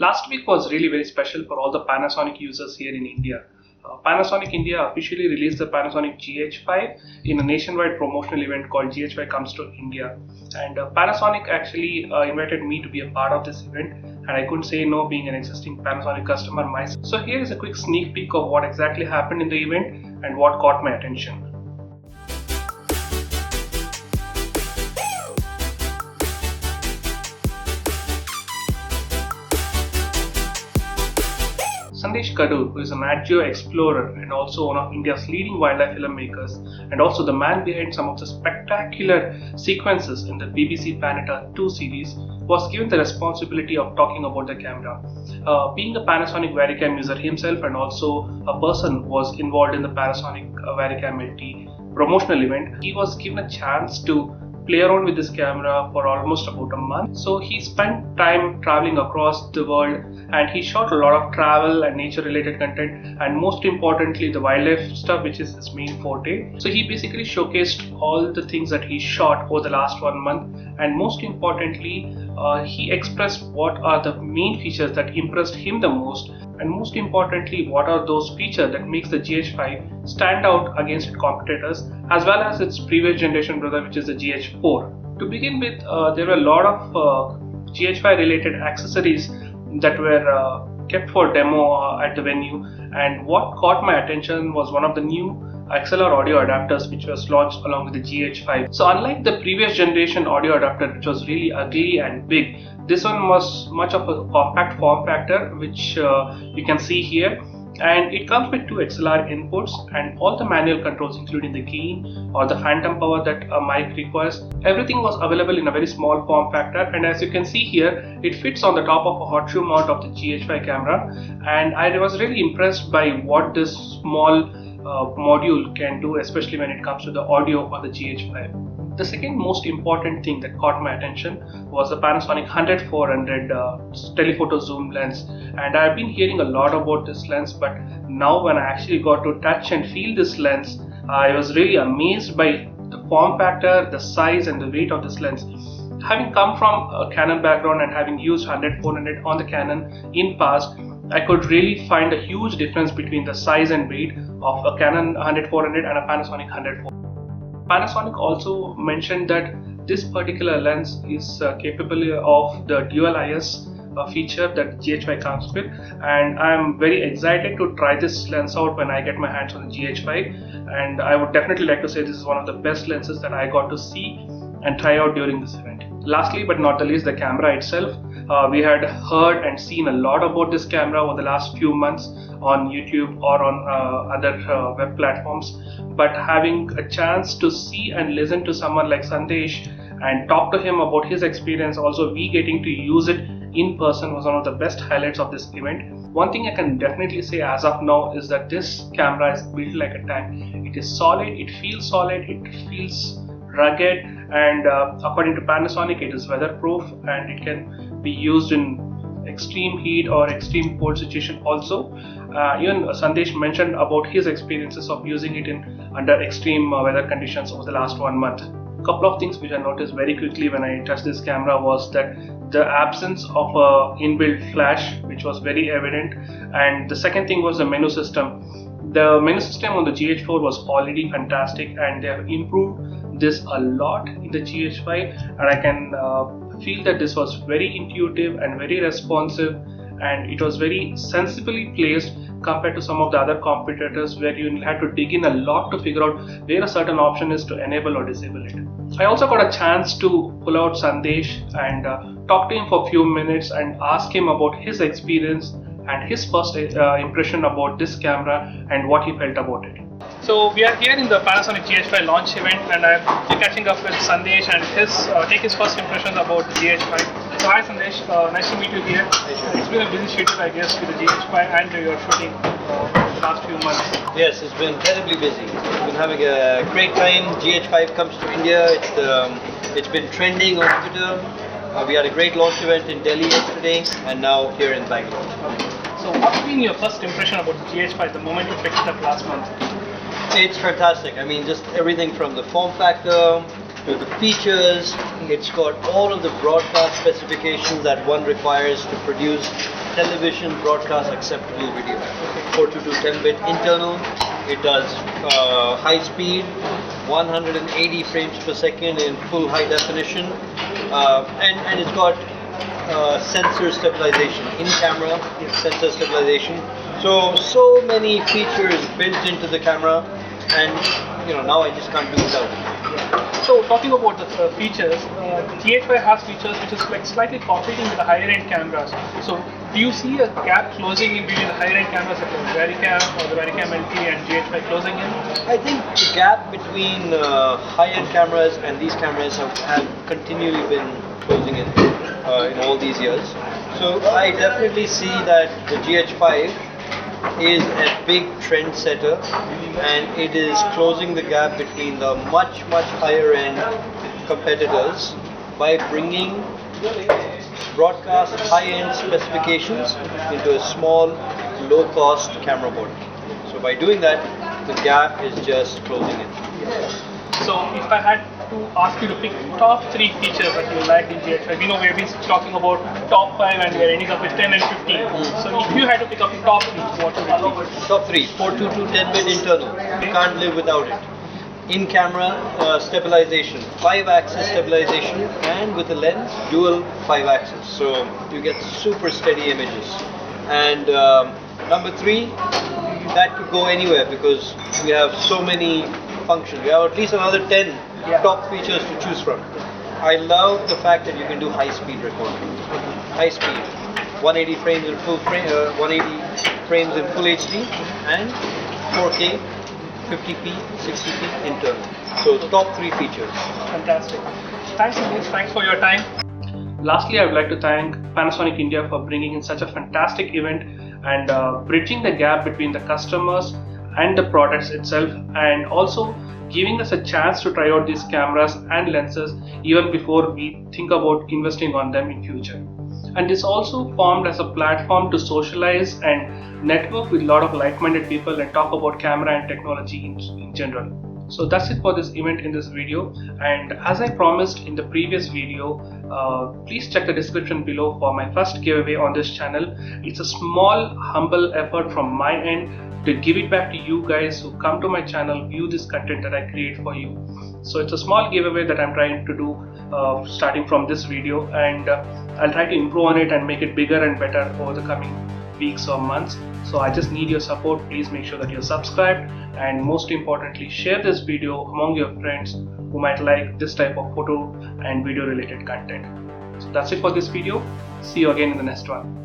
Last week was really very special for all the Panasonic users here in India. Panasonic India officially released the Panasonic GH5 in a nationwide promotional event called GH5 Comes to India. And Panasonic actually invited me to be a part of this event, and I couldn't say no being an existing Panasonic customer myself. So here is a quick sneak peek of what exactly happened in the event and what caught my attention. Sandesh Kadur, who is an agio explorer and also one of India's leading wildlife filmmakers, and also the man behind some of the spectacular sequences in the BBC Planet Earth 2 series, was given the responsibility of talking about the camera. Being a Panasonic Varicam user himself and also a person who was involved in the Panasonic Varicam LT promotional event, he was given a chance to play around with this camera for almost about a month. So he spent time traveling across the world, and he shot a lot of travel and nature related content, and most importantly the wildlife stuff, which is his main forte. So he basically showcased all the things that he shot over the last 1 month, and most importantly he expressed what are the main features that impressed him the most, and most importantly what are those features that makes the GH5 stand out against its competitors as well as its previous generation brother, which is the GH4. To begin with, there were a lot of GH5 related accessories that were kept for demo at the venue, and what caught my attention was one of the new XLR audio adapters which was launched along with the GH5. So unlike the previous generation audio adapter, which was really ugly and big, this one was much of a compact form factor, which you can see here, and it comes with two XLR inputs and all the manual controls, including the gain or the phantom power that a mic requires. Everything was available in a very small form factor, and as you can see here, it fits on the top of a hot shoe mount of the GH5 camera, and I was really impressed by what this small module can do, especially when it comes to the audio for the GH5. The second most important thing that caught my attention was the Panasonic 100-400 telephoto zoom lens, and I've been hearing a lot about this lens, but now when I actually got to touch and feel this lens, I was really amazed by the form factor, the size and the weight of this lens. Having come from a Canon background and having used 100-400 on the Canon in past, I could really find a huge difference between the size and weight of a Canon 100-400 and a Panasonic 100-400. Panasonic also mentioned that this particular lens is capable of the dual IS feature that GH5 comes with, and I'm very excited to try this lens out when I get my hands on the GH5, and I would definitely like to say this is one of the best lenses that I got to see and try out during this event. Lastly but not the least, the camera itself. We had heard and seen a lot about this camera over the last few months on YouTube or on other web platforms, but having a chance to see and listen to someone like Sandesh and talk to him about his experience, also we getting to use it in person, was one of the best highlights of this event. One thing I can definitely say as of now is that this camera is built like a tank. It is solid, it feels rugged, and according to Panasonic it is weatherproof and it can be used in extreme heat or extreme cold situation also. Even Sandesh mentioned about his experiences of using it under extreme weather conditions over the last 1 month. A couple of things which I noticed very quickly when I touched this camera was that the absence of a inbuilt flash, which was very evident, and the second thing was the menu system. The menu system on the GH4 was already fantastic, and they have improved this a lot in the GH5, and I can feel that this was very intuitive and very responsive, and it was very sensibly placed compared to some of the other competitors where you had to dig in a lot to figure out where a certain option is to enable or disable it. I also got a chance to pull out Sandesh and talk to him for a few minutes and ask him about his experience and his first impression about this camera and what he felt about it. So we are here in the Panasonic GH5 launch event, and I'm catching up with Sandesh and take his first impressions about the GH5. So hi Sandesh, nice to meet you here. It's been a busy schedule, I guess, with the GH5 and your shooting the last few months. Yes, it's been incredibly busy. We've been having a great time. GH5 comes to India. It's been trending on Twitter. We had a great launch event in Delhi yesterday, and now here in Bangalore. Okay. So what's been your first impression about the GH5 the moment you picked it up last month? It's fantastic. I mean, just everything from the form factor to the features. It's got all of the broadcast specifications that one requires to produce television broadcast acceptable video. 422 10-bit internal. It does high speed, 180 frames per second in full high definition, and it's got sensor stabilization, in camera sensor stabilization. So many features built into the camera, and now I just can't do without it. So talking about the features, GH5 has features which is like slightly competing with the higher end cameras. So do you see a gap closing in between the higher end cameras like the Varicam or the Varicam LT and GH5 closing in? I think the gap between high-end cameras and these cameras have continually been closing in all these years. So I definitely see that the GH5 is a big trendsetter, and it is closing the gap between the much higher end competitors by bringing broadcast high-end specifications into a small, low-cost camera body. So by doing that, the gap is just closing in. So if I had to ask you to pick top 3 features that you like in GH5, we know we've been talking about top 5 and we're ending up with 10 and 15. So if you had to pick up top 3, what would it be? Top 3, 422 10-bit internal. You can't live without it. In camera stabilization, 5-axis stabilization, and with a lens, dual 5-axis. So you get super steady images. And number 3, that could go anywhere because we have so many functions. We have at least another 10 top features to choose from. I love the fact that you can do high-speed recording. High speed, 180 frames in full frame, 180 frames in full HD, and 4K, 50p, 60p internal. So the top 3 features. Fantastic. Thanks, Sandesh. Thanks for your time. Lastly, I would like to thank Panasonic India for bringing in such a fantastic event and bridging the gap between the customers and the products itself, and also giving us a chance to try out these cameras and lenses even before we think about investing on them in future. And this also formed as a platform to socialize and network with a lot of like-minded people and talk about camera and technology in general. So that's it for this event in this video, and as I promised in the previous video, please check the description below for my first giveaway on this channel. It's a small humble effort from my end to give it back to you guys who come to my channel, view this content that I create for you. So it's a small giveaway that I'm trying to do starting from this video, and I'll try to improve on it and make it bigger and better over the coming weeks or months. So I just need your support. Please make sure that you're subscribed, and most importantly, share this video among your friends who might like this type of photo and video related content. So that's it for this video. See you again in the next one.